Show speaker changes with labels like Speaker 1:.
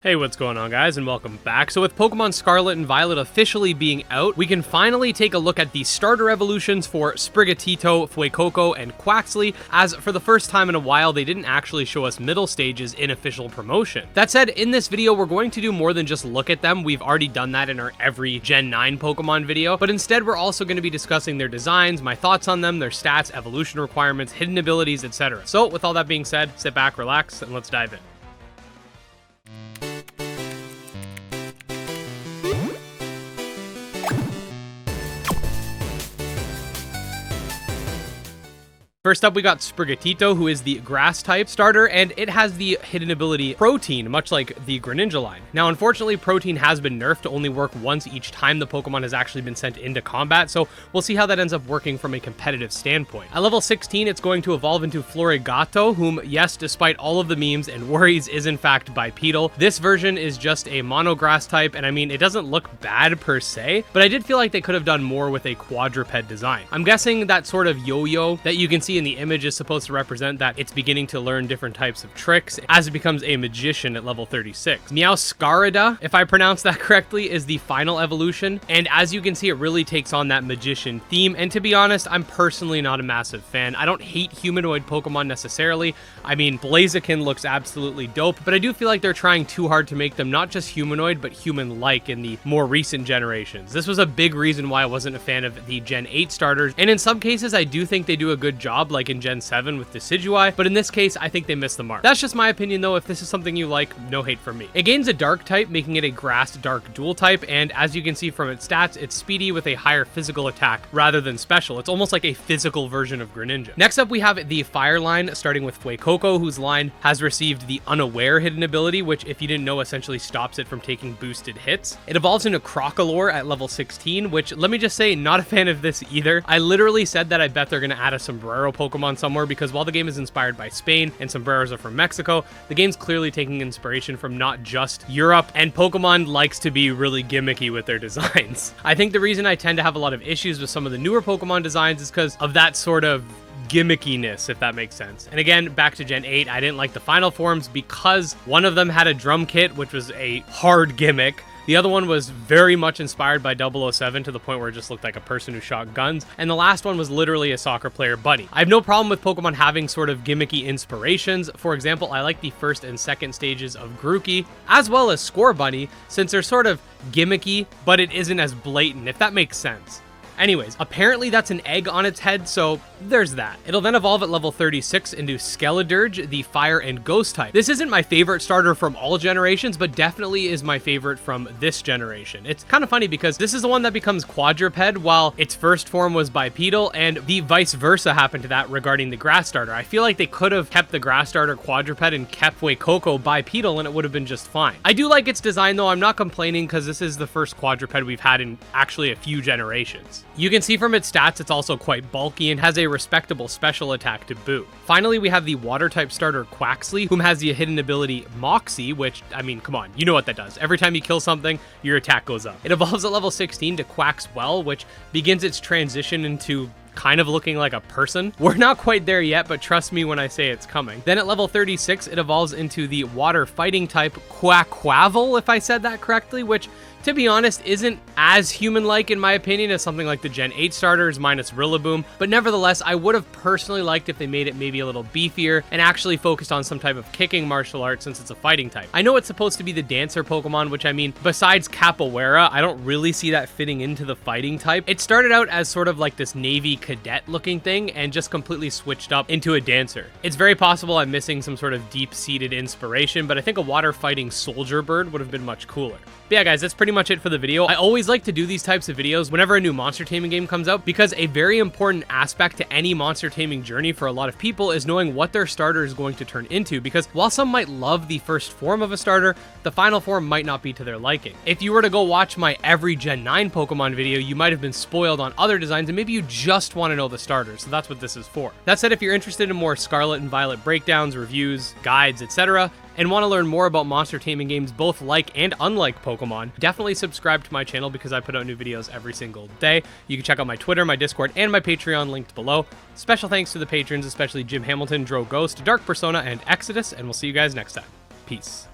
Speaker 1: Hey, what's going on, guys, and welcome back. So with Pokemon Scarlet and Violet officially being out, we can finally take a look at the starter evolutions for Sprigatito, Fuecoco, and Quaxly, as for the first time in a while, they didn't actually show us middle stages in official promotion. That said, in this video, we're going to do more than just look at them. We've already done that in our every Gen 9 Pokemon video, but instead we're also going to be discussing their designs, my thoughts on them, their stats, evolution requirements, hidden abilities, etc. So with all that being said, sit back, relax, and let's dive in. First up, we got Sprigatito, who is the grass type starter, and it has the hidden ability Protein, much like the Greninja line. Now, unfortunately, Protein has been nerfed to only work once each time the Pokemon has actually been sent into combat, so we'll see how that ends up working from a competitive standpoint. At level 16, it's going to evolve into Florigato, whom, yes, despite all of the memes and worries, is in fact bipedal. This version is just a monograss type, and I mean, it doesn't look bad per se, but I did feel like they could have done more with a quadruped design. I'm guessing that sort of yo-yo that you can see in the image is supposed to represent that it's beginning to learn different types of tricks as it becomes a magician at level 36. Meowscarada, if I pronounce that correctly, is the final evolution, and as you can see, it really takes on that magician theme, and to be honest, I'm personally not a massive fan. I don't hate humanoid Pokemon necessarily. I mean, Blaziken looks absolutely dope, but I do feel like they're trying too hard to make them not just humanoid, but human-like in the more recent generations. This was a big reason why I wasn't a fan of the Gen 8 starters, and in some cases, I do think they do a good job, like in Gen 7 with Decidueye, but in this case, I think they missed the mark. That's just my opinion though. If this is something you like, no hate from me. It gains a dark type, making it a grass dark dual type, and as you can see from its stats, it's speedy with a higher physical attack rather than special. It's almost like a physical version of Greninja. Next up, we have the fire line, starting with Fuecoco, whose line has received the unaware hidden ability, which if you didn't know, essentially stops it from taking boosted hits. It evolves into Crocalor at level 16, which let me just say, not a fan of this either. I literally said that I bet they're going to add a Sombrero Pokemon somewhere, because while the game is inspired by Spain and sombreros are from Mexico, the game's clearly taking inspiration from not just Europe, and Pokemon likes to be really gimmicky with their designs. I think the reason I tend to have a lot of issues with some of the newer Pokemon designs is because of that sort of gimmickiness, if that makes sense. And again, back to Gen 8, I didn't like the final forms because one of them had a drum kit, which was a hard gimmick. The other one was very much inspired by 007 to the point where it just looked like a person who shot guns. And the last one was literally a soccer player bunny. I have no problem with Pokemon having sort of gimmicky inspirations. For example, I like the first and second stages of Grookey, as well as Scorbunny, since they're sort of gimmicky, but it isn't as blatant, if that makes sense. Anyways, apparently that's an egg on its head, so there's that. It'll then evolve at level 36 into Skeledirge, the fire and ghost type. This isn't my favorite starter from all generations, but definitely is my favorite from this generation. It's kind of funny because this is the one that becomes quadruped while its first form was bipedal, and the vice versa happened to that regarding the grass starter. I feel like they could have kept the grass starter quadruped and kept Fuecoco bipedal and it would have been just fine. I do like its design though. I'm not complaining because this is the first quadruped we've had in actually a few generations. You can see from its stats, it's also quite bulky and has a respectable special attack to boot. Finally, we have the water type starter Quaxly, whom has the hidden ability Moxie, which, I mean, come on, you know what that does. Every time you kill something, your attack goes up. It evolves at level 16 to Quaxwell, which begins its transition into kind of looking like a person. We're not quite there yet, but trust me when I say it's coming. Then at level 36, it evolves into the water fighting type Quaquaval, if I said that correctly, which, to be honest, isn't as human-like in my opinion as something like the Gen 8 starters minus Rillaboom, but nevertheless, I would have personally liked if they made it maybe a little beefier and actually focused on some type of kicking martial art since it's a fighting type. I know it's supposed to be the dancer Pokemon, which I mean, besides Capoeira, I don't really see that fitting into the fighting type. It started out as sort of like this Navy cadet looking thing and just completely switched up into a dancer. It's very possible I'm missing some sort of deep-seated inspiration, but I think a water fighting soldier bird would have been much cooler. But yeah, guys, that's pretty much it for the video. I always like to do these types of videos whenever a new monster taming game comes out, because a very important aspect to any monster taming journey for a lot of people is knowing what their starter is going to turn into, because while some might love the first form of a starter, the final form might not be to their liking. If you were to go watch my every Gen 9 Pokemon video, you might have been spoiled on other designs, and maybe you just want to know the starters, so that's what this is for. That said, if you're interested in more Scarlet and Violet breakdowns, reviews, guides, etc., and want to learn more about monster taming games both like and unlike Pokemon, definitely subscribe to my channel because I put out new videos every single day. You can check out my Twitter, my Discord, and my Patreon linked below. Special thanks to the patrons, especially Jim Hamilton, Dro Ghost, Dark Persona, and Exodus, and we'll see you guys next time. Peace.